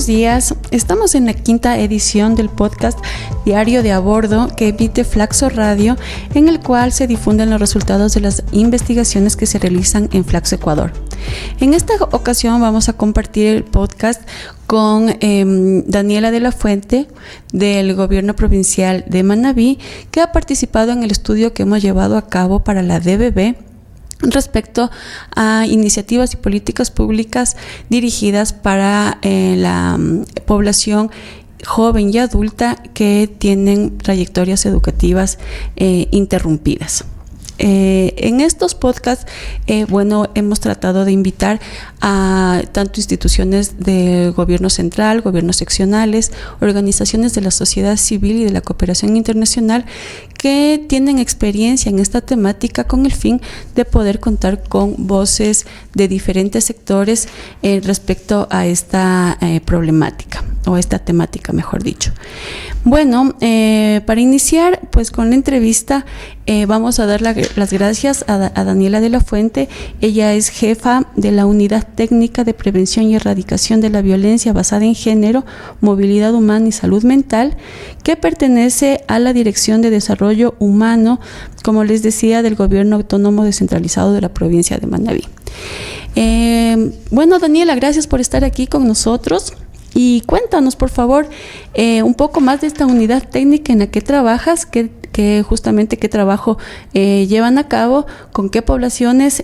buenos días. Estamos en la 5ª edición del podcast Diario de a Bordo que emite Flaxo Radio, en el cual se difunden los resultados de las investigaciones que se realizan en Flaxo Ecuador. En esta ocasión vamos a compartir el podcast con Daniela de la Fuente del Gobierno Provincial de Manabí, que ha participado en el estudio que hemos llevado a cabo para la DBB respecto a iniciativas y políticas públicas dirigidas para la población joven y adulta que tienen trayectorias educativas interrumpidas. En estos podcasts, hemos tratado de invitar a tanto instituciones del gobierno central, gobiernos seccionales, organizaciones de la sociedad civil y de la cooperación internacional que tienen experiencia en esta temática con el fin de poder contar con voces de diferentes sectores respecto a esta problemática o esta temática, mejor dicho. Bueno, para iniciar pues con la entrevista vamos a dar las gracias a Daniela de la Fuente. Ella es jefa de la Unidad Técnica de Prevención y Erradicación de la Violencia Basada en Género, Movilidad Humana y Salud Mental, que pertenece a la Dirección de Desarrollo Humano, como les decía, del Gobierno Autónomo Descentralizado de la provincia de Manabí. Daniela, gracias por estar aquí con nosotros. Y cuéntanos, por favor, un poco más de esta unidad técnica en la que trabajas, justamente qué trabajo llevan a cabo, con qué poblaciones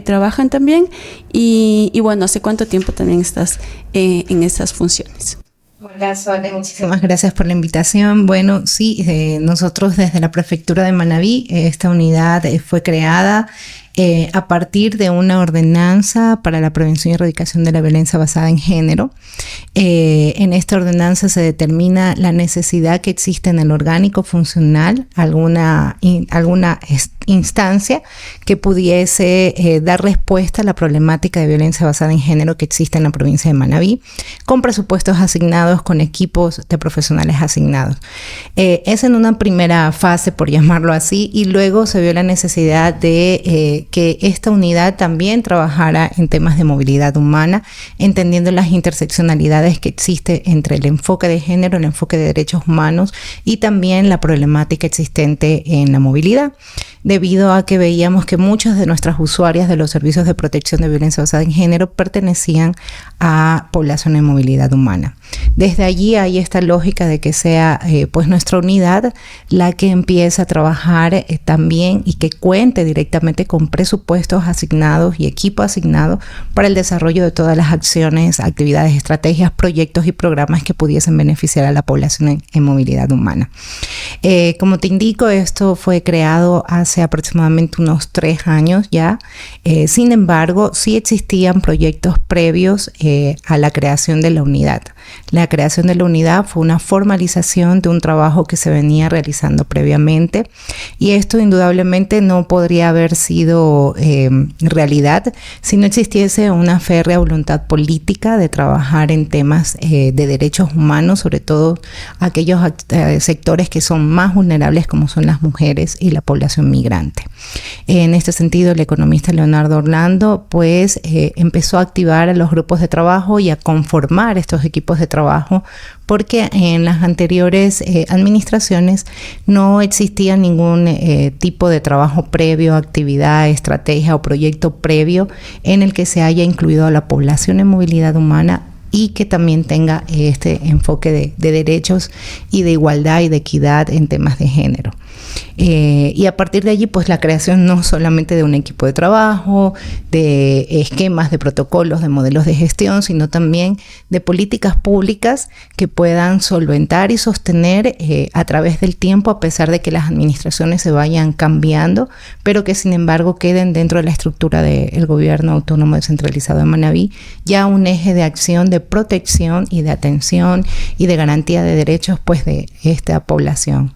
trabajan también y hace cuánto tiempo también estás en esas funciones. Hola, Sole, muchísimas gracias por la invitación. Bueno, sí, nosotros desde la Prefectura de Manabí, esta unidad fue creada a partir de una ordenanza para la prevención y erradicación de la violencia basada en género. En esta ordenanza se determina la necesidad que existe en el orgánico funcional, alguna instancia que pudiese dar respuesta a la problemática de violencia basada en género que existe en la provincia de Manabí, con presupuestos asignados, con equipos de profesionales asignados. Es en una primera fase, por llamarlo así, y luego se vio la necesidad de que esta unidad también trabajara en temas de movilidad humana, entendiendo las interseccionalidades que existe entre el enfoque de género, el enfoque de derechos humanos y también la problemática existente en la movilidad, debido a que veíamos que muchas de nuestras usuarias de los servicios de protección de violencia basada en género pertenecían a población en movilidad humana. Desde allí hay esta lógica de que sea nuestra unidad la que empieza a trabajar también y que cuente directamente con presupuestos asignados y equipo asignado para el desarrollo de todas las acciones, actividades, estrategias, proyectos y programas que pudiesen beneficiar a la población en movilidad humana. Como te indico, esto fue creado hace aproximadamente unos 3 años ya. Sin embargo, sí existían proyectos previos a la creación de la unidad. La creación de la unidad fue una formalización de un trabajo que se venía realizando previamente, y esto indudablemente no podría haber sido realidad si no existiese una férrea voluntad política de trabajar en temas de derechos humanos, sobre todo aquellos sectores que son más vulnerables, como son las mujeres y la población migrante. En este sentido, el economista Leonardo Orlando empezó a activar a los grupos de trabajo y a conformar estos equipos de trabajo, porque en las anteriores administraciones no existía ningún tipo de trabajo previo, actividad, estrategia o proyecto previo en el que se haya incluido a la población en movilidad humana y que también tenga este enfoque de derechos y de igualdad y de equidad en temas de género. Y a partir de allí, la creación no solamente de un equipo de trabajo, de esquemas, de protocolos, de modelos de gestión, sino también de políticas públicas que puedan solventar y sostener a través del tiempo, a pesar de que las administraciones se vayan cambiando, pero que sin embargo queden dentro de la estructura del Gobierno Autónomo Descentralizado de Manabí, ya un eje de acción de protección y de atención y de garantía de derechos de esta población.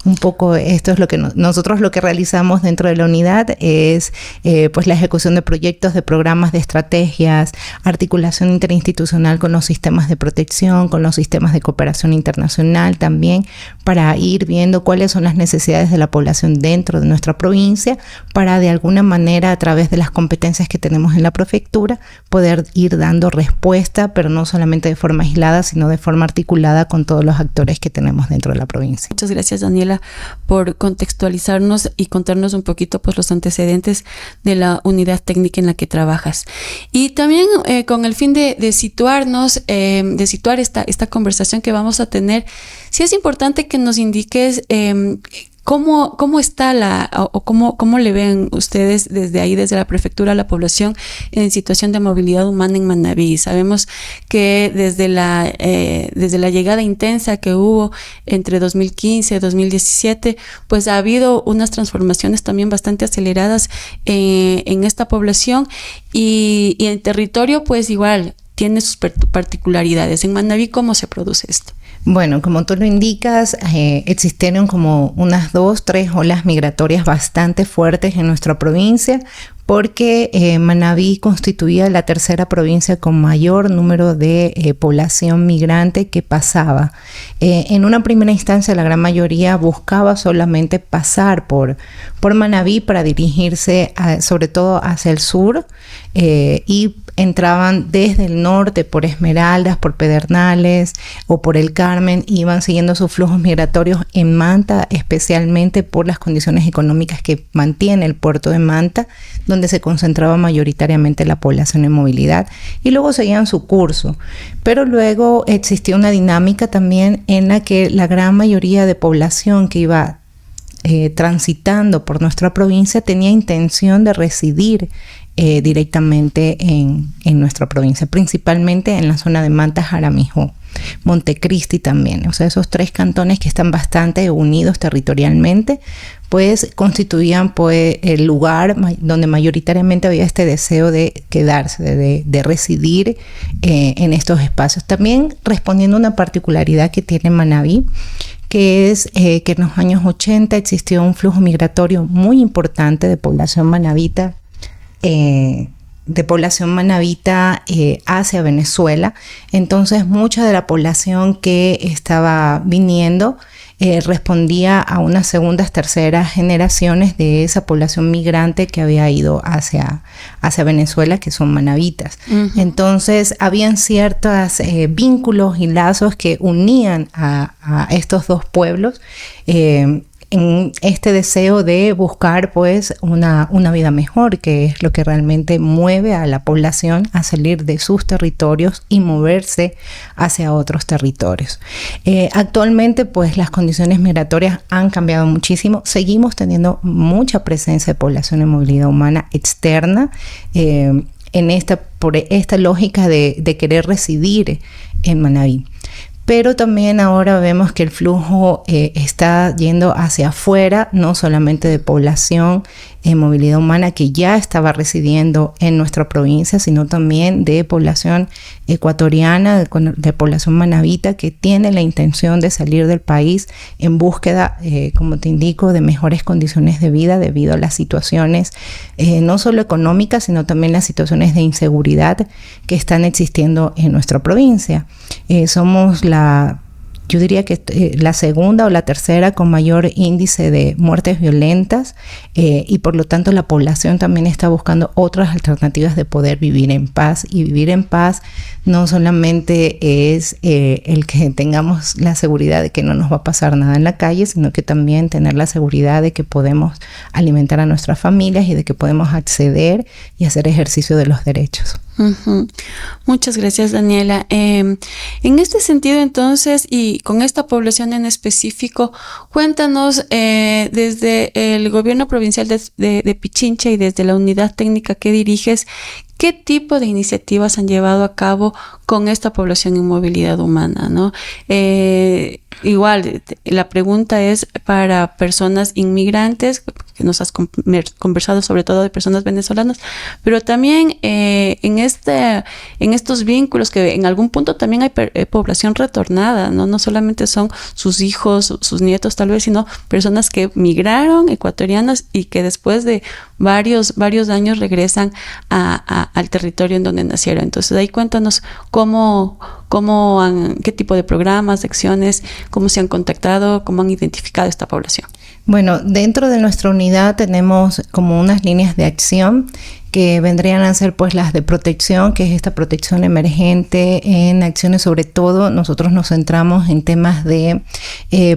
Un poco esto es lo que nosotros lo que realizamos dentro de la unidad es pues la ejecución de proyectos, de programas, de estrategias, articulación interinstitucional con los sistemas de protección, con los sistemas de cooperación internacional también, para ir viendo cuáles son las necesidades de la población dentro de nuestra provincia, para de alguna manera, a través de las competencias que tenemos en la prefectura, poder ir dando respuesta, pero no solamente de forma aislada, sino de forma articulada con todos los actores que tenemos dentro de la provincia. Muchas gracias, Daniela, por contextualizarnos y contarnos un poquito pues los antecedentes de la unidad técnica en la que trabajas. Y también con el fin de situarnos, de situar esta conversación que vamos a tener, sí es importante que nos indiques ¿cómo está cómo le ven ustedes desde ahí, desde la prefectura, a la población en situación de movilidad humana en Manabí? Sabemos que desde la llegada intensa que hubo entre 2015 y 2017, pues ha habido unas transformaciones también bastante aceleradas en esta población y en territorio, pues igual tiene sus particularidades. En Manabí, ¿cómo se produce esto? Bueno, como tú lo indicas, existieron como unas 2-3 olas migratorias bastante fuertes en nuestra provincia, porque Manabí constituía la tercera provincia con mayor número de población migrante que pasaba. En una primera instancia, la gran mayoría buscaba solamente pasar por Manabí para dirigirse sobre todo hacia el sur, y entraban desde el norte por Esmeraldas, por Pedernales o por el Carmen, iban siguiendo sus flujos migratorios en Manta, especialmente por las condiciones económicas que mantiene el puerto de Manta, donde se concentraba mayoritariamente la población en movilidad, y luego seguían su curso. Pero luego existía una dinámica también en la que la gran mayoría de población que iba transitando por nuestra provincia tenía intención de residir directamente en nuestra provincia, principalmente en la zona de Manta, Jaramillo, Montecristi también. O sea, esos 3 cantones que están bastante unidos territorialmente, pues constituían pues el lugar donde mayoritariamente había este deseo de quedarse, de residir en estos espacios. También respondiendo a una particularidad que tiene Manabí, que es que en los años 80 existió un flujo migratorio muy importante de población manabita, hacia Venezuela. Entonces mucha de la población que estaba viniendo respondía a unas segundas, terceras generaciones de esa población migrante que había ido hacia Venezuela, que son manabitas. Uh-huh. Entonces habían ciertos vínculos y lazos que unían a estos dos pueblos en este deseo de buscar pues una vida mejor, que es lo que realmente mueve a la población a salir de sus territorios y moverse hacia otros territorios. Actualmente pues las condiciones migratorias han cambiado muchísimo. Seguimos teniendo mucha presencia de población en movilidad humana externa, por esta lógica de querer residir en Manabí. Pero también ahora vemos que el flujo está yendo hacia afuera, no solamente de población en movilidad humana que ya estaba residiendo en nuestra provincia, sino también de población ecuatoriana, de población manabita que tiene la intención de salir del país en búsqueda, como te indico, de mejores condiciones de vida debido a las situaciones no solo económicas, sino también las situaciones de inseguridad que están existiendo en nuestra provincia. Somos yo diría que la segunda o la tercera con mayor índice de muertes violentas, y por lo tanto la población también está buscando otras alternativas de poder vivir en paz. Y vivir en paz no solamente es el que tengamos la seguridad de que no nos va a pasar nada en la calle, sino que también tener la seguridad de que podemos alimentar a nuestras familias y de que podemos acceder y hacer ejercicio de los derechos. Uh-huh. Muchas gracias, Daniela. En este sentido, entonces, y con esta población en específico, cuéntanos desde el gobierno provincial de Pichincha y desde la unidad técnica que diriges, ¿qué tipo de iniciativas han llevado a cabo con esta población en movilidad humana, ¿no? Igual, la pregunta es para personas inmigrantes nos has conversado, sobre todo de personas venezolanas, pero también en estos vínculos que en algún punto también hay población retornada, no solamente son sus hijos, sus nietos tal vez, sino personas que migraron, ecuatorianas, y que después de varios años regresan al territorio en donde nacieron. Entonces ahí cuéntanos qué tipo de programas, de acciones, cómo se han contactado, cómo han identificado esta población. Bueno, dentro de nuestra unidad tenemos como unas líneas de acción que vendrían a ser pues las de protección, que es esta protección emergente en acciones. Sobre todo nosotros nos centramos en temas de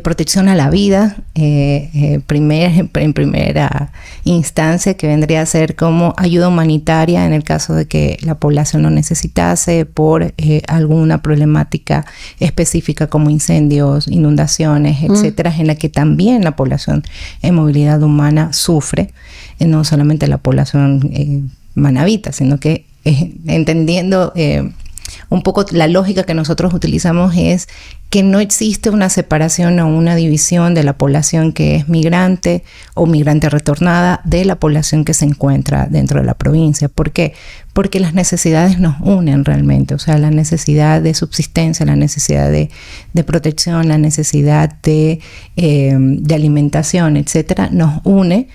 protección a la vida, en primera instancia, que vendría a ser como ayuda humanitaria en el caso de que la población lo necesitase por alguna problemática específica como incendios, inundaciones, etcétera, en la que también la población en movilidad humana sufre, no solamente la población manabita, sino que entendiendo un poco la lógica que nosotros utilizamos es que no existe una separación o una división de la población que es migrante o migrante retornada de la población que se encuentra dentro de la provincia. ¿Por qué? Porque las necesidades nos unen realmente, o sea, la necesidad de subsistencia, la necesidad de protección, la necesidad de alimentación, etcétera, nos une.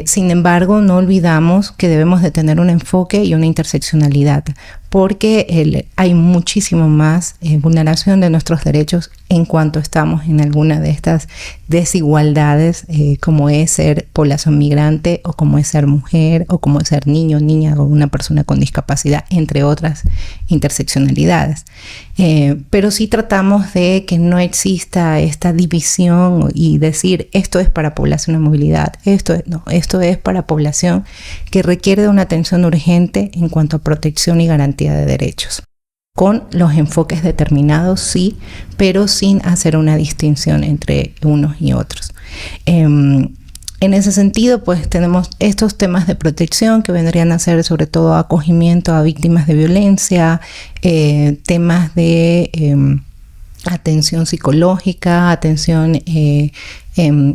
Sin embargo, no olvidamos que debemos de tener un enfoque y una interseccionalidad, porque hay muchísimo más vulneración de nuestros derechos en cuanto estamos en alguna de estas desigualdades, como es ser población migrante, o como es ser mujer, o como es ser niño, niña, o una persona con discapacidad, entre otras interseccionalidades. Pero sí tratamos de que no exista esta división y decir esto es para población en movilidad, esto es para población que requiere de una atención urgente en cuanto a protección y garantía de derechos, con los enfoques determinados, sí, pero sin hacer una distinción entre unos y otros. En ese sentido, pues tenemos estos temas de protección que vendrían a ser sobre todo acogimiento a víctimas de violencia, temas de atención psicológica, atención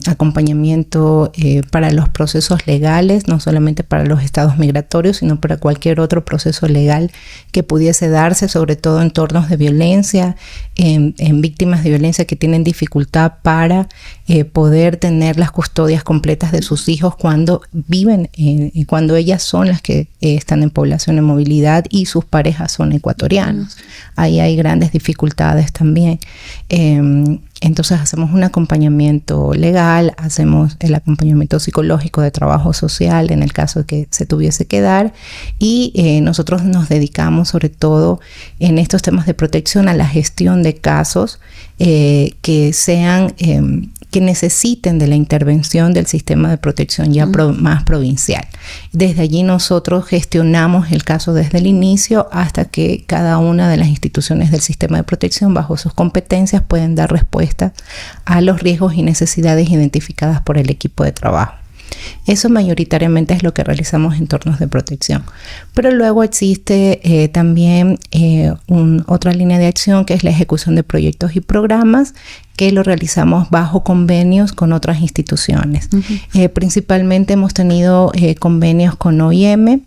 acompañamiento para los procesos legales, no solamente para los estados migratorios, sino para cualquier otro proceso legal que pudiese darse, sobre todo en entornos de violencia, en víctimas de violencia que tienen dificultad para poder tener las custodias completas de sus hijos cuando viven, cuando ellas son las que están en población en movilidad y sus parejas son ecuatorianos. Ahí hay grandes dificultades también. Entonces hacemos un acompañamiento legal, hacemos el acompañamiento psicológico de trabajo social en el caso de que se tuviese que dar, y nosotros nos dedicamos sobre todo en estos temas de protección a la gestión de casos que sean que necesiten de la intervención del sistema de protección ya más provincial. Desde allí nosotros gestionamos el caso desde el inicio hasta que cada una de las instituciones del sistema de protección, bajo sus competencias, pueden dar respuesta a los riesgos y necesidades identificadas por el equipo de trabajo. Eso mayoritariamente es lo que realizamos en entornos de protección. Pero luego existe también otra línea de acción, que es la ejecución de proyectos y programas, que lo realizamos bajo convenios con otras instituciones. Principalmente hemos tenido convenios con OIM,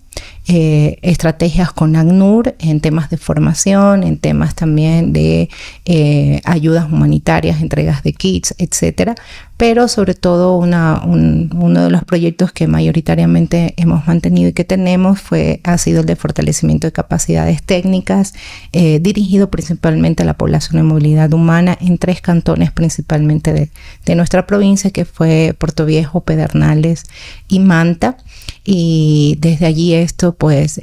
estrategias con ACNUR en temas de formación, en temas también de ayudas humanitarias, entregas de kits, etcétera. Pero sobre todo uno de los proyectos que mayoritariamente hemos mantenido y que tenemos ha sido el de fortalecimiento de capacidades técnicas, dirigido principalmente a la población en movilidad humana en 3 cantones principalmente de nuestra provincia, que fue Puerto Viejo, Pedernales y Manta. Y desde allí esto pues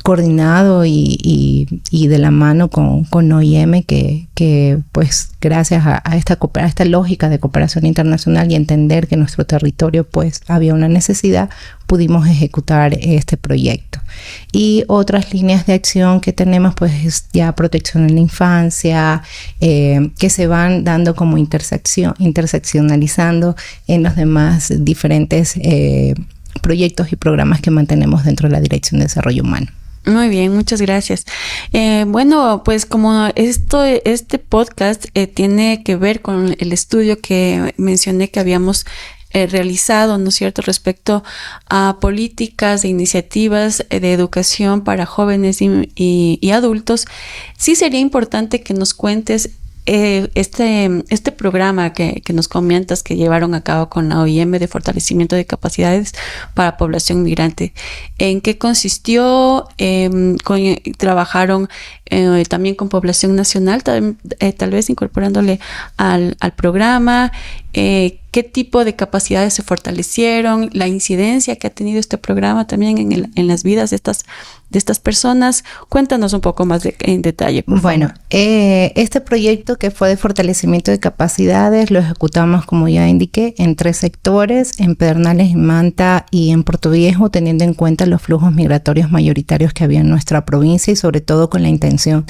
coordinado y de la mano con OIM, que pues gracias a esta lógica de cooperación internacional y entender que en nuestro territorio pues había una necesidad, pudimos ejecutar este proyecto. Y otras líneas de acción que tenemos pues es ya protección en la infancia, que se van dando como interseccionalizando en los demás diferentes proyectos y programas que mantenemos dentro de la Dirección de Desarrollo Humano. Muy bien, muchas gracias. Bueno, pues como este podcast tiene que ver con el estudio que mencioné que habíamos realizado, ¿no es cierto?, respecto a políticas e iniciativas de educación para jóvenes y adultos, sí sería importante que nos cuentes este programa que nos comentas que llevaron a cabo con la OIM de fortalecimiento de capacidades para población migrante. ¿En qué consistió? ¿Trabajaron también con población nacional, tal vez incorporándole al programa? ¿Qué tipo de capacidades se fortalecieron? La incidencia que ha tenido este programa también en las vidas de estas personas. Cuéntanos un poco más en detalle, por favor. Bueno, este proyecto que fue de fortalecimiento de capacidades lo ejecutamos, como ya indiqué, en 3 sectores, en Pedernales y Manta y en Puerto Viejo, teniendo en cuenta los flujos migratorios mayoritarios que había en nuestra provincia y sobre todo con la intención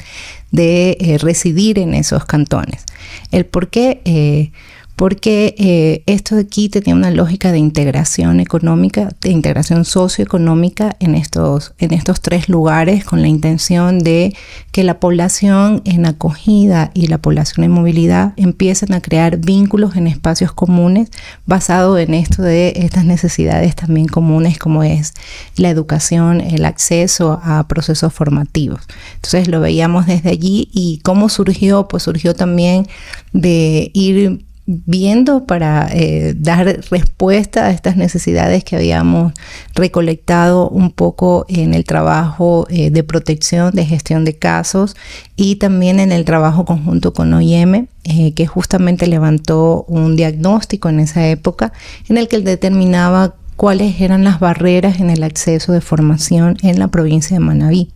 de residir en esos cantones. El por qué... porque esto de aquí tenía una lógica de integración económica, de integración socioeconómica en estos 3 lugares, con la intención de que la población en acogida y la población en movilidad empiecen a crear vínculos en espacios comunes basado en esto de estas necesidades también comunes, como es la educación, el acceso a procesos formativos. Entonces lo veíamos desde allí. ¿Y cómo surgió? Pues surgió también de ir viendo para dar respuesta a estas necesidades que habíamos recolectado un poco en el trabajo de protección, de gestión de casos, y también en el trabajo conjunto con OIM, que justamente levantó un diagnóstico en esa época en el que él determinaba cuáles eran las barreras en el acceso de formación en la provincia de Manabí.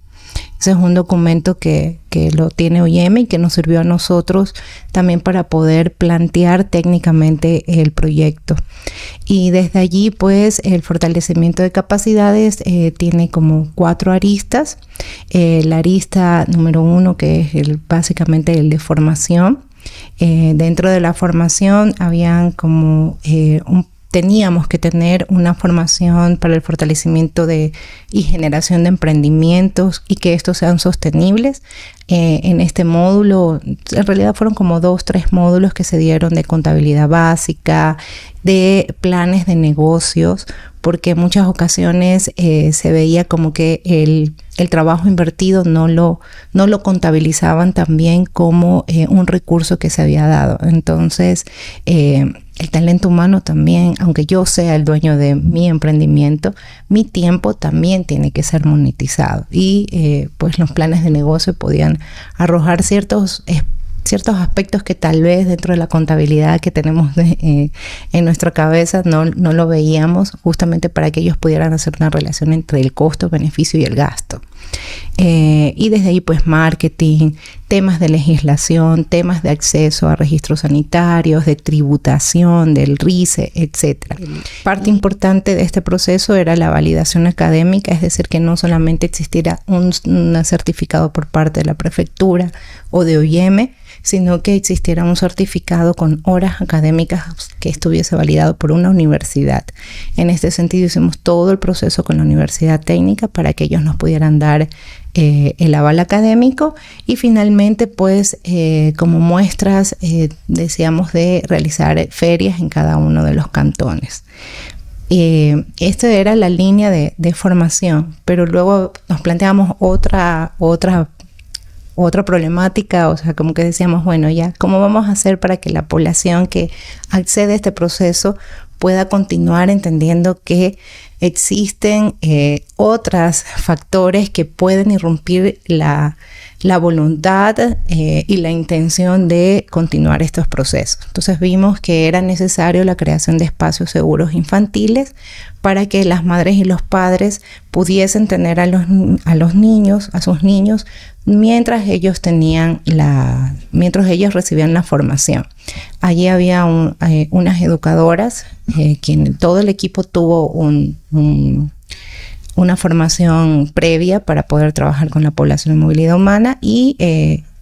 Ese es un documento que lo tiene OIM y que nos sirvió a nosotros también para poder plantear técnicamente el proyecto. Y desde allí, pues, el fortalecimiento de capacidades tiene como 4 aristas. La arista número 1, que es básicamente el de formación. Dentro de la formación habían como teníamos que tener una formación para el fortalecimiento y generación de emprendimientos y que estos sean sostenibles. En este módulo, en realidad fueron como 2-3 módulos que se dieron de contabilidad básica, de planes de negocios, porque en muchas ocasiones se veía como que el trabajo invertido no lo contabilizaban también como un recurso que se había dado. Entonces, el talento humano también, aunque yo sea el dueño de mi emprendimiento, mi tiempo también tiene que ser monetizado. Y pues los planes de negocio podían arrojar ciertos aspectos que tal vez dentro de la contabilidad que tenemos en nuestra cabeza no lo veíamos, justamente para que ellos pudieran hacer una relación entre el costo, beneficio y el gasto. Y desde ahí, pues, marketing, temas de legislación, temas de acceso a registros sanitarios, de tributación, del RICE, etc. Parte importante de este proceso era la validación académica, es decir, que no solamente existiera un certificado por parte de la prefectura o de OIM, sino que existiera un certificado con horas académicas que estuviese validado por una universidad. En este sentido hicimos todo el proceso con la Universidad Técnica para que ellos nos pudieran dar el aval académico, y finalmente, pues, como muestras, deseamos de realizar ferias en cada uno de los cantones. Esta era la línea de formación, pero luego nos planteamos otra problemática, o sea, como que decíamos, bueno, ya, ¿cómo vamos a hacer para que la población que accede a este proceso pueda continuar entendiendo que existen otros factores que pueden irrumpir la voluntad y la intención de continuar estos procesos? Entonces vimos que era necesario la creación de espacios seguros infantiles para que las madres y los padres pudiesen tener a sus niños, mientras ellos recibían la formación. Allí había unas educadoras, todo el equipo tuvo una formación previa para poder trabajar con la población en movilidad humana, y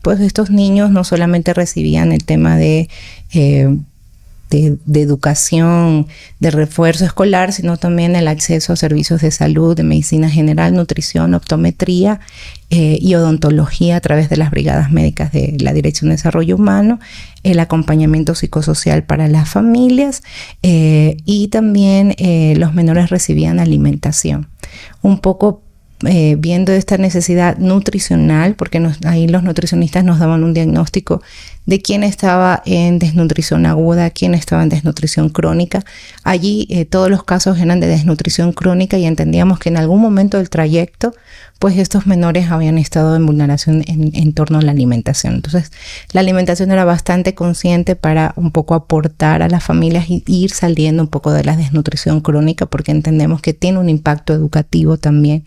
pues estos niños no solamente recibían el tema de de educación, de refuerzo escolar, sino también el acceso a servicios de salud, de medicina general, nutrición, optometría y odontología a través de las brigadas médicas de la Dirección de Desarrollo Humano, el acompañamiento psicosocial para las familias y también los menores recibían alimentación. Un poco viendo esta necesidad nutricional, porque ahí los nutricionistas nos daban un diagnóstico de quién estaba en desnutrición aguda, quién estaba en desnutrición crónica. Allí todos los casos eran de desnutrición crónica y entendíamos que en algún momento del trayecto, pues estos menores habían estado en vulneración en torno a la alimentación. Entonces, la alimentación era bastante consciente para un poco aportar a las familias y ir saliendo un poco de la desnutrición crónica, porque entendemos que tiene un impacto educativo también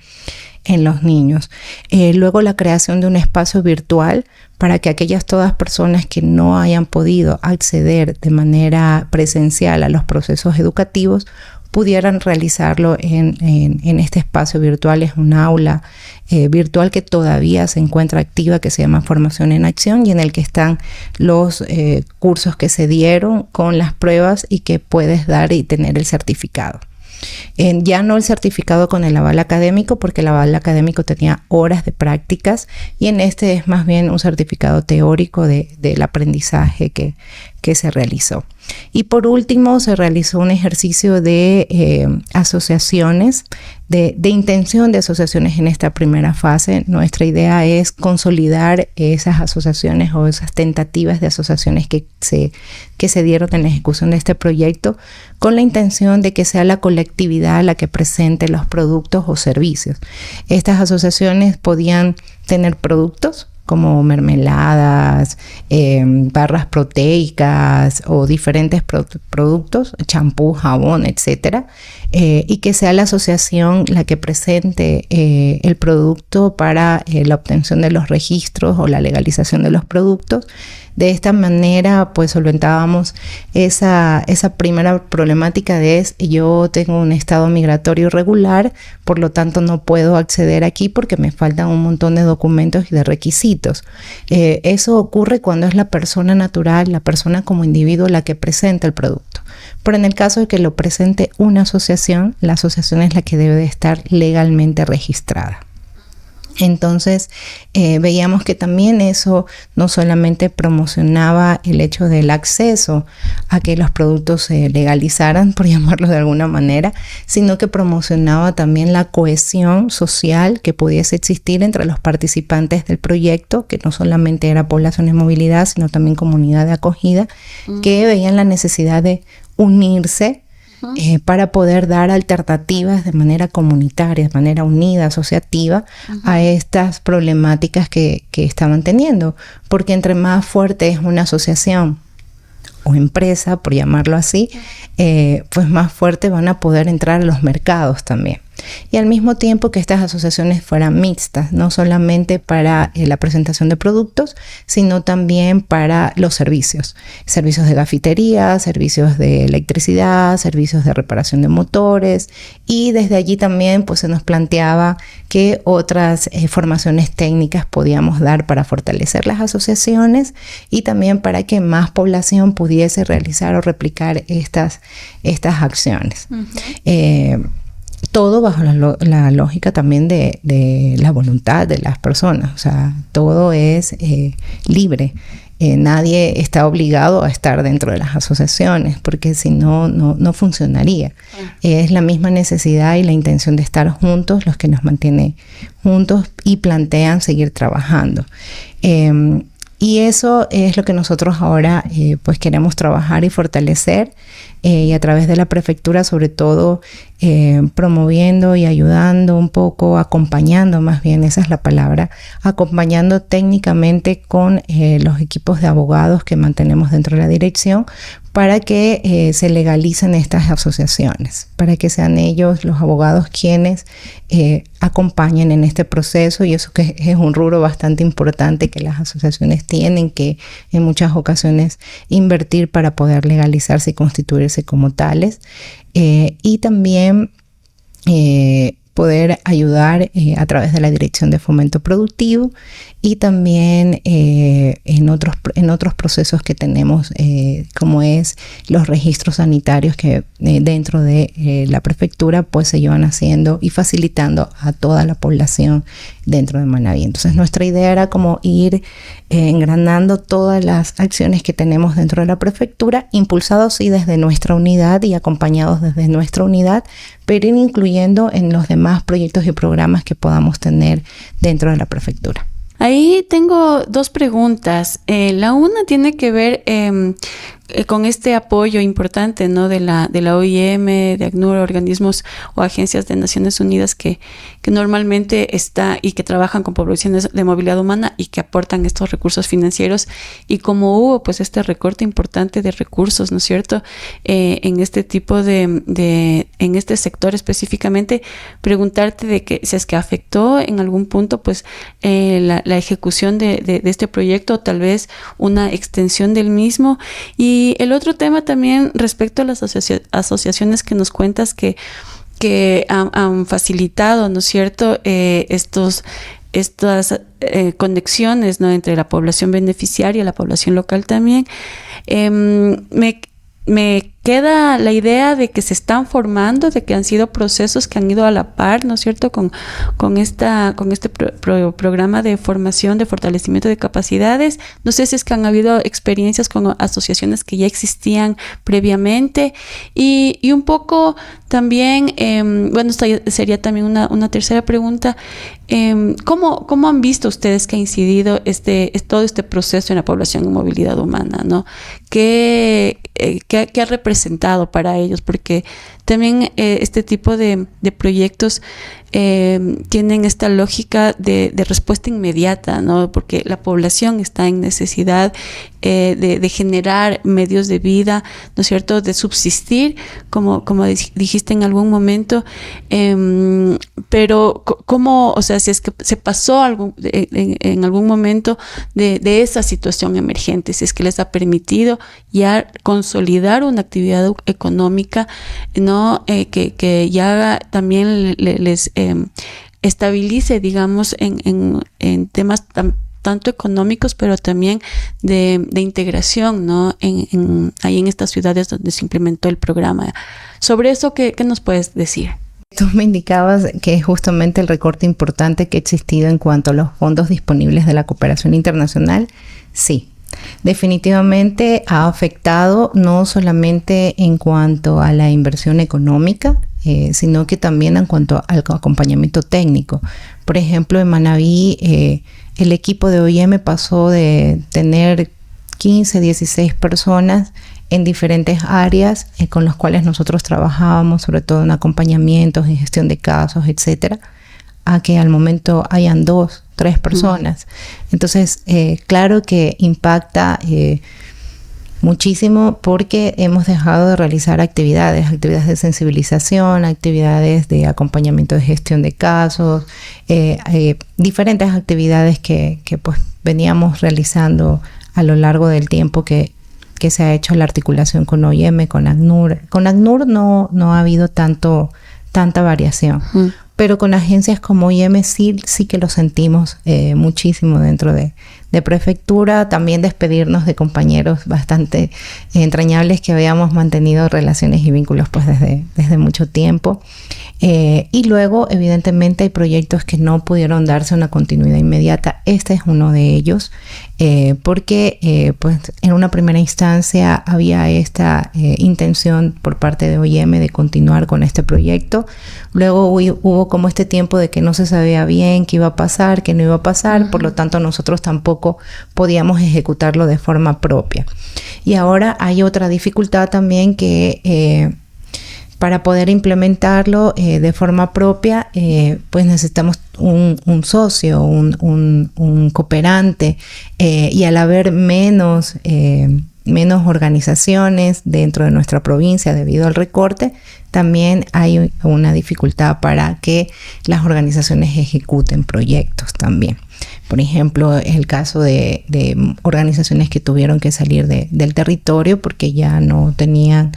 en los niños. Luego la creación de un espacio virtual para que aquellas todas personas que no hayan podido acceder de manera presencial a los procesos educativos pudieran realizarlo en este espacio virtual. Es un aula virtual que todavía se encuentra activa, que se llama Formación en Acción, y en el que están los cursos que se dieron con las pruebas y que puedes dar y tener el certificado. Ya no el certificado con el aval académico, porque el aval académico tenía horas de prácticas, y en este es más bien un certificado teórico del aprendizaje que se realizó. Y por último, se realizó un ejercicio de asociaciones, de intención de asociaciones en esta primera fase. Nuestra idea es consolidar esas asociaciones o esas tentativas de asociaciones que se dieron en la ejecución de este proyecto, con la intención de que sea la colectividad la que presente los productos o servicios. Estas asociaciones podían tener productos como mermeladas, barras proteicas o diferentes productos, champú, jabón, etcétera, y que sea la asociación la que presente el producto para la obtención de los registros o la legalización de los productos. De esta manera, pues solventábamos esa primera problemática de yo tengo un estado migratorio irregular, por lo tanto no puedo acceder aquí porque me faltan un montón de documentos y de requisitos. Eso ocurre cuando es la persona natural, la persona como individuo la que presenta el producto. Pero en el caso de que lo presente una asociación, la asociación es la que debe de estar legalmente registrada. Entonces veíamos que también eso no solamente promocionaba el hecho del acceso a que los productos se legalizaran, por llamarlo de alguna manera, sino que promocionaba también la cohesión social que pudiese existir entre los participantes del proyecto, que no solamente era población en movilidad, sino también comunidad de acogida, que veían la necesidad de unirse para poder dar alternativas de manera comunitaria, de manera unida, asociativa, a estas problemáticas que estaban teniendo. Porque entre más fuerte es una asociación o empresa, por llamarlo así, pues más fuerte van a poder entrar a los mercados también. Y al mismo tiempo que estas asociaciones fueran mixtas, no solamente para la presentación de productos, sino también para los servicios de gafitería, servicios de electricidad, servicios de reparación de motores, y desde allí también pues se nos planteaba qué otras formaciones técnicas podíamos dar para fortalecer las asociaciones y también para que más población pudiese realizar o replicar estas acciones. Todo bajo la lógica también de la voluntad de las personas. O sea, todo es libre. Nadie está obligado a estar dentro de las asociaciones, porque si no, no funcionaría. Es la misma necesidad y la intención de estar juntos los que nos mantiene juntos y plantean seguir trabajando. Y eso es lo que nosotros ahora pues queremos trabajar y fortalecer, y a través de la prefectura sobre todo promoviendo y ayudando un poco, acompañando, más bien esa es la palabra, acompañando técnicamente con los equipos de abogados que mantenemos dentro de la dirección para que se legalicen estas asociaciones, para que sean ellos los abogados quienes acompañen en este proceso. Y eso que es un rubro bastante importante que las asociaciones tienen que en muchas ocasiones invertir para poder legalizarse y constituirse como tales. Y también poder ayudar a través de la Dirección de Fomento Productivo y también en otros procesos que tenemos, como es los registros sanitarios que dentro de la prefectura pues se llevan haciendo y facilitando a toda la población dentro de Manabí. Entonces nuestra idea era como ir engranando todas las acciones que tenemos dentro de la prefectura, impulsados sí desde nuestra unidad y acompañados desde nuestra unidad, pero ir incluyendo en los demás proyectos y programas que podamos tener dentro de la prefectura. Ahí tengo dos preguntas. La una tiene que ver con este apoyo importante, ¿no? de la OIM, de ACNUR, organismos o agencias de Naciones Unidas que normalmente está y que trabajan con poblaciones de movilidad humana y que aportan estos recursos financieros, y como hubo pues este recorte importante de recursos, ¿no es cierto? En este tipo en este sector específicamente, preguntarte de que si es que afectó en algún punto pues la ejecución de este proyecto, o tal vez una extensión del mismo. Y el otro tema también respecto a las asociaciones que nos cuentas que han facilitado, ¿no es cierto?, estas conexiones, ¿no?, entre la población beneficiaria y la población local también. Me queda la idea de que se están formando, de que han sido procesos que han ido a la par, ¿no es cierto?, con este programa de formación, de fortalecimiento de capacidades. No sé si es que han habido experiencias con asociaciones que ya existían previamente, y un poco también, esta sería también una tercera pregunta. ¿Cómo han visto ustedes que ha incidido todo este proceso en la población en movilidad humana, ¿no? ¿Qué ha representado para ellos? Porque también este tipo de proyectos tienen esta lógica de respuesta inmediata, ¿no? Porque la población está en necesidad de generar medios de vida, ¿no es cierto?, de subsistir, como dijiste en algún momento, pero ¿cómo, o sea, si es que se pasó en algún momento de esa situación emergente, si es que les ha permitido ya consolidar una actividad económica, ¿no?, que ya también les estabilice, digamos, en temas tanto económicos, pero también de integración, ¿no?, ahí en estas ciudades donde se implementó el programa. Sobre eso, ¿qué nos puedes decir? Tú me indicabas que es justamente el recorte importante que ha existido en cuanto a los fondos disponibles de la cooperación internacional. Sí, definitivamente ha afectado no solamente en cuanto a la inversión económica, sino que también en cuanto al acompañamiento técnico. Por ejemplo, en Manabí, el equipo de OIM pasó de tener 15, 16 personas en diferentes áreas con los cuales nosotros trabajábamos, sobre todo en acompañamientos, en gestión de casos, etcétera, a que al momento hayan 2, 3 personas. Entonces, claro que impacta muchísimo, porque hemos dejado de realizar actividades de sensibilización, actividades de acompañamiento de gestión de casos, diferentes actividades que pues veníamos realizando a lo largo del tiempo que se ha hecho la articulación con OIM, con ACNUR. Con ACNUR no ha habido tanta variación, pero con agencias como OIM sí que lo sentimos muchísimo dentro de prefectura. También despedirnos de compañeros bastante entrañables que habíamos mantenido relaciones y vínculos pues desde mucho tiempo. Y luego, evidentemente, hay proyectos que no pudieron darse una continuidad inmediata. Este es uno de ellos, porque pues en una primera instancia había esta intención por parte de OIM de continuar con este proyecto. Luego hubo como este tiempo de que no se sabía bien qué iba a pasar, qué no iba a pasar, por lo tanto nosotros tampoco podíamos ejecutarlo de forma propia. Y ahora hay otra dificultad también, que para poder implementarlo de forma propia, pues necesitamos un socio, un cooperante, y al haber menos menos organizaciones dentro de nuestra provincia debido al recorte, también hay una dificultad para que las organizaciones ejecuten proyectos también. Por ejemplo, es el caso de organizaciones que tuvieron que salir del territorio porque ya no tenían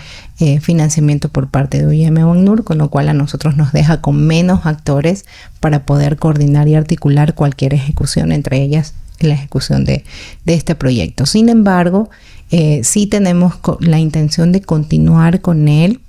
financiamiento por parte de UIM o ACNUR, con lo cual a nosotros nos deja con menos actores para poder coordinar y articular cualquier ejecución, entre ellas la ejecución de este proyecto. Sin embargo, sí tenemos la intención de continuar con él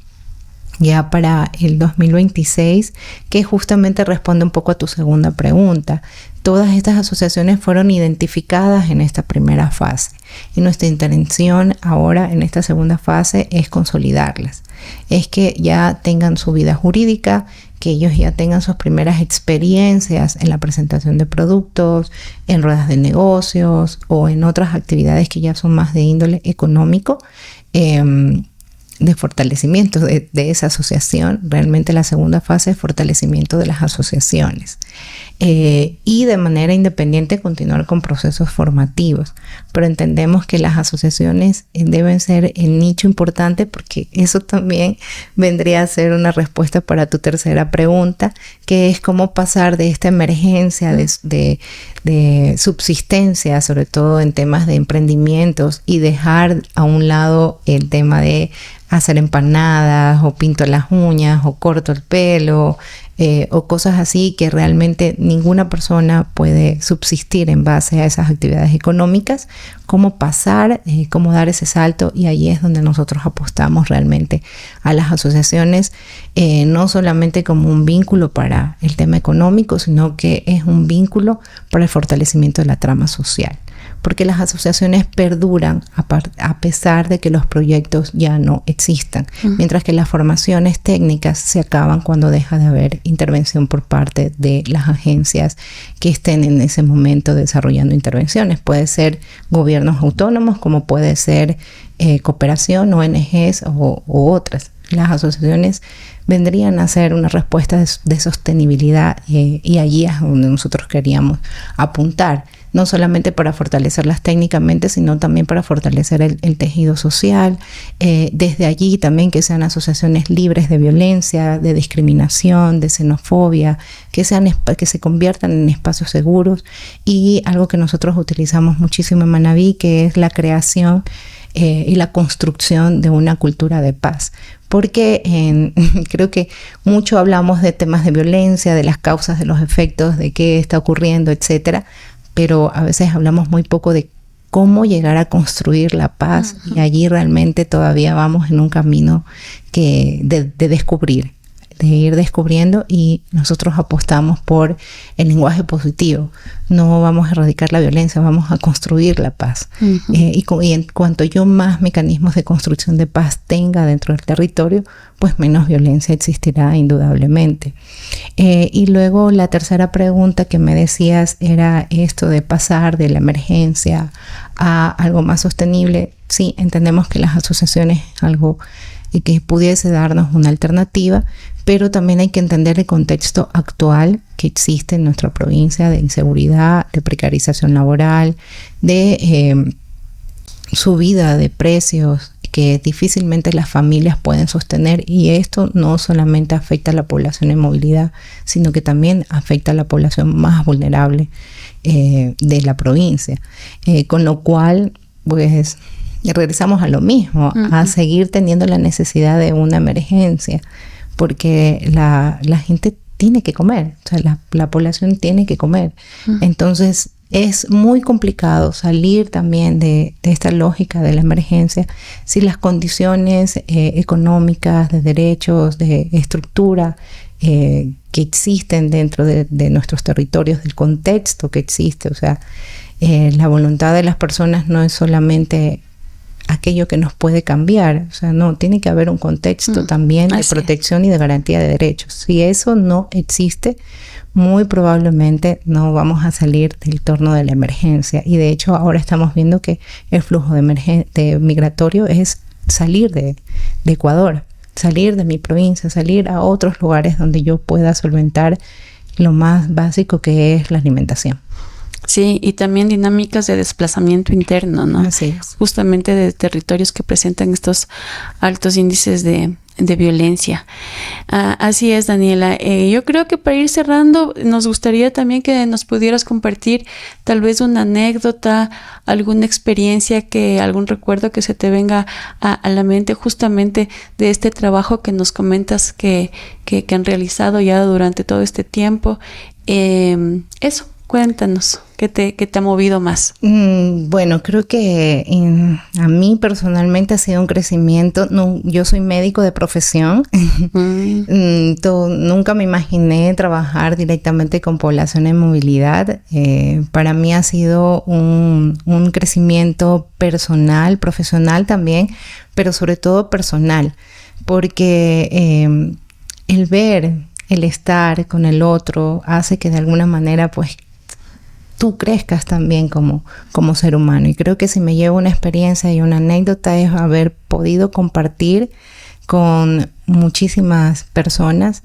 ya para el 2026, que justamente responde un poco a tu segunda pregunta. Todas estas asociaciones fueron identificadas en esta primera fase y nuestra intención ahora en esta segunda fase es consolidarlas, es que ya tengan su vida jurídica, que ellos ya tengan sus primeras experiencias en la presentación de productos, en ruedas de negocios o en otras actividades que ya son más de índole económico, de fortalecimiento de esa asociación. Realmente la segunda fase es fortalecimiento de las asociaciones y de manera independiente continuar con procesos formativos, pero entendemos que las asociaciones deben ser el nicho importante, porque eso también vendría a ser una respuesta para tu tercera pregunta, que es cómo pasar de esta emergencia de subsistencia, sobre todo en temas de emprendimientos, y dejar a un lado el tema de hacer empanadas o pinto las uñas o corto el pelo o cosas así, que realmente ninguna persona puede subsistir en base a esas actividades económicas. Cómo pasar, cómo dar ese salto, y ahí es donde nosotros apostamos realmente a las asociaciones, no solamente como un vínculo para el tema económico, sino que es un vínculo para el fortalecimiento de la trama social, porque las asociaciones perduran a pesar de que los proyectos ya no existan, mientras que las formaciones técnicas se acaban cuando deja de haber intervención por parte de las agencias que estén en ese momento desarrollando intervenciones. Puede ser gobiernos autónomos, como puede ser cooperación, ONGs o otras. Las asociaciones vendrían a ser una respuesta de sostenibilidad y allí es donde nosotros queríamos apuntar, no solamente para fortalecerlas técnicamente, sino también para fortalecer el tejido social. Desde allí también que sean asociaciones libres de violencia, de discriminación, de xenofobia, que se conviertan en espacios seguros, y algo que nosotros utilizamos muchísimo en Manabí, que es la creación y la construcción de una cultura de paz. Porque creo que mucho hablamos de temas de violencia, de las causas, de los efectos, de qué está ocurriendo, etcétera, pero a veces hablamos muy poco de cómo llegar a construir la paz, y allí realmente todavía vamos en un camino de descubrir, de ir descubriendo, y nosotros apostamos por el lenguaje positivo. No vamos a erradicar la violencia, vamos a construir la paz. Y en cuanto yo más mecanismos de construcción de paz tenga dentro del territorio, pues menos violencia existirá indudablemente. Y luego la tercera pregunta que me decías era esto de pasar de la emergencia a algo más sostenible. Sí, entendemos que las asociaciones es algo que pudiese darnos una alternativa, pero también hay que entender el contexto actual que existe en nuestra provincia de inseguridad, de precarización laboral, de subida de precios que difícilmente las familias pueden sostener, y esto no solamente afecta a la población en movilidad, sino que también afecta a la población más vulnerable de la provincia, con lo cual pues regresamos a lo mismo, a seguir teniendo la necesidad de una emergencia, porque la gente tiene que comer, o sea, la población tiene que comer. Entonces es muy complicado salir también de esta lógica de la emergencia si las condiciones económicas, de derechos, de estructura que existen dentro de nuestros territorios, del contexto que existe. O sea, la voluntad de las personas no es solamente aquello que nos puede cambiar, o sea, no, tiene que haber un contexto también de protección y de garantía de derechos. Si eso no existe, muy probablemente no vamos a salir del torno de la emergencia, y de hecho ahora estamos viendo que el flujo de migratorio es salir de Ecuador, salir de mi provincia, salir a otros lugares donde yo pueda solventar lo más básico, que es la alimentación. Sí, y también dinámicas de desplazamiento interno, ¿no? Así es. Justamente de territorios que presentan estos altos índices de violencia. Así es, Daniela. Yo creo que para ir cerrando, nos gustaría también que nos pudieras compartir tal vez una anécdota, alguna experiencia, algún recuerdo que se te venga a la mente justamente de este trabajo que nos comentas que han realizado ya durante todo este tiempo. Eso. Cuéntanos, ¿qué te ha movido más? Bueno, creo que a mí personalmente ha sido un crecimiento. No, yo soy médico de profesión. Nunca me imaginé trabajar directamente con población en movilidad. Para mí ha sido un crecimiento personal, profesional también, pero sobre todo personal, porque el ver, el estar con el otro hace que de alguna manera pues tú crezcas también como ser humano. Y creo que si me llevo una experiencia y una anécdota es haber podido compartir con muchísimas personas,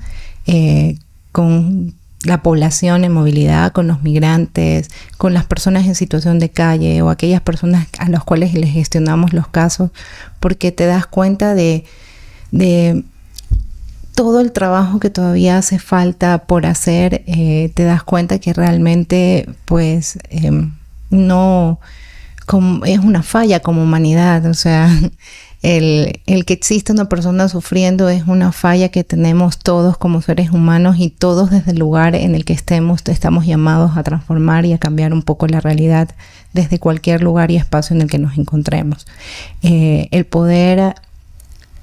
con la población en movilidad, con los migrantes, con las personas en situación de calle o aquellas personas a las cuales les gestionamos los casos, porque te das cuenta de todo el trabajo que todavía hace falta por hacer. Te das cuenta que realmente pues no es una falla como humanidad. O sea, el que exista una persona sufriendo es una falla que tenemos todos como seres humanos, y todos desde el lugar en el que estamos llamados a transformar y a cambiar un poco la realidad desde cualquier lugar y espacio en el que nos encontremos. El poder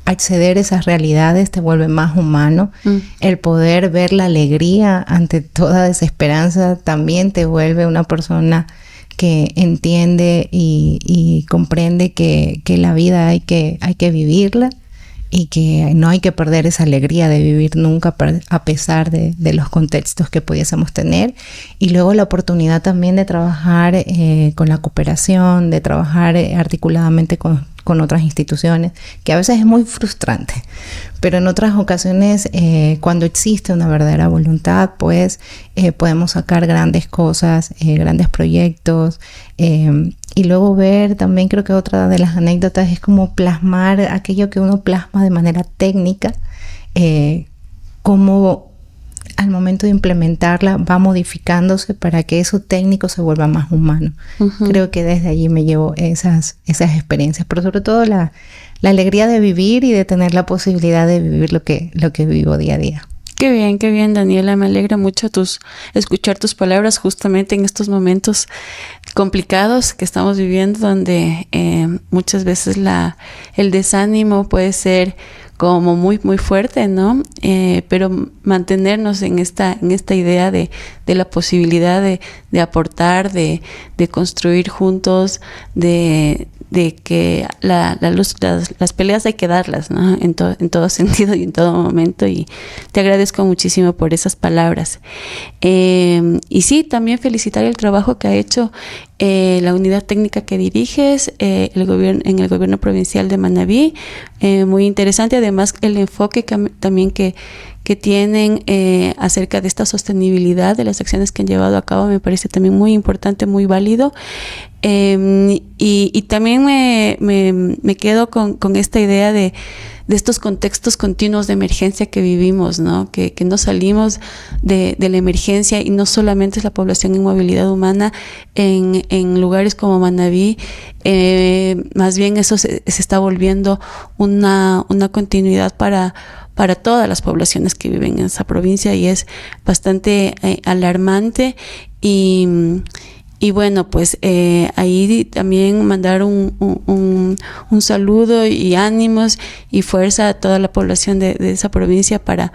acceder a esas realidades te vuelve más humano. El poder ver la alegría ante toda desesperanza también te vuelve una persona que entiende y comprende que la vida hay que vivirla, y que no hay que perder esa alegría de vivir nunca a pesar de los contextos que pudiésemos tener. Y luego la oportunidad también de trabajar con la cooperación, de trabajar articuladamente con otras instituciones, que a veces es muy frustrante, pero en otras ocasiones cuando existe una verdadera voluntad, pues podemos sacar grandes cosas, grandes proyectos, y luego ver también, creo que otra de las anécdotas es como plasmar aquello que uno plasma de manera técnica, cómo al momento de implementarla va modificándose para que eso técnico se vuelva más humano. Creo que desde allí me llevo esas experiencias, pero sobre todo la alegría de vivir y de tener la posibilidad de vivir lo que vivo día a día. Qué bien, Daniela. Me alegra mucho escuchar tus palabras justamente en estos momentos complicados que estamos viviendo, donde muchas veces el desánimo puede ser como muy, muy fuerte, ¿no? Pero mantenernos en esta idea de la posibilidad de aportar, de construir juntos, de que las peleas hay que darlas, ¿no? En todo sentido y en todo momento, y te agradezco muchísimo por esas palabras. Y sí, también felicitar el trabajo que ha hecho la unidad técnica que diriges en el gobierno provincial de Manabí. Muy interesante, además el enfoque también que tienen acerca de esta sostenibilidad de las acciones que han llevado a cabo, me parece también muy importante, muy válido. Y también me quedo con esta idea de estos contextos continuos de emergencia que vivimos, ¿no? Que no salimos de la emergencia, y no solamente es la población en movilidad humana en lugares como Manabí, más bien eso se está volviendo una continuidad para todas las poblaciones que viven en esa provincia, y es bastante alarmante. Y bueno, pues ahí también mandar un saludo y ánimos y fuerza a toda la población de esa provincia para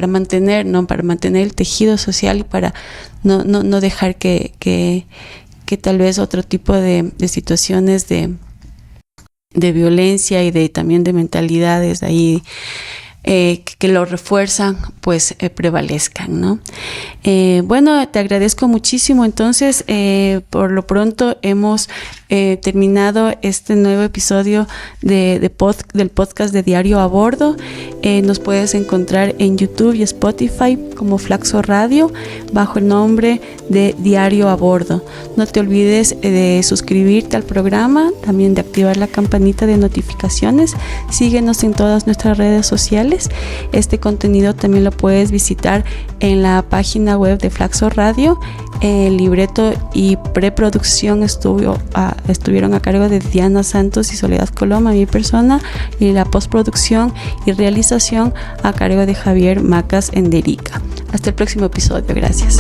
mantener, ¿no? Para mantener el tejido social, y para no dejar que tal vez otro tipo de situaciones de violencia y también de mentalidades ahí que lo refuerzan, pues prevalezcan, ¿no? Bueno, te agradezco muchísimo. Entonces, por lo pronto hemos terminado este nuevo episodio del podcast de Diario a Bordo. Nos puedes encontrar en YouTube y Spotify como Flaxo Radio bajo el nombre de Diario a Bordo. No te olvides de suscribirte al programa, también de activar la campanita de notificaciones. Síguenos en todas nuestras redes sociales. Este contenido también lo puedes visitar en la página web de Flaxo Radio. El libreto y preproducción estuvieron a cargo de Diana Santos y Soledad Coloma, mi persona, y la postproducción y realización a cargo de Javier Macas Enderica. Hasta el próximo episodio. Gracias.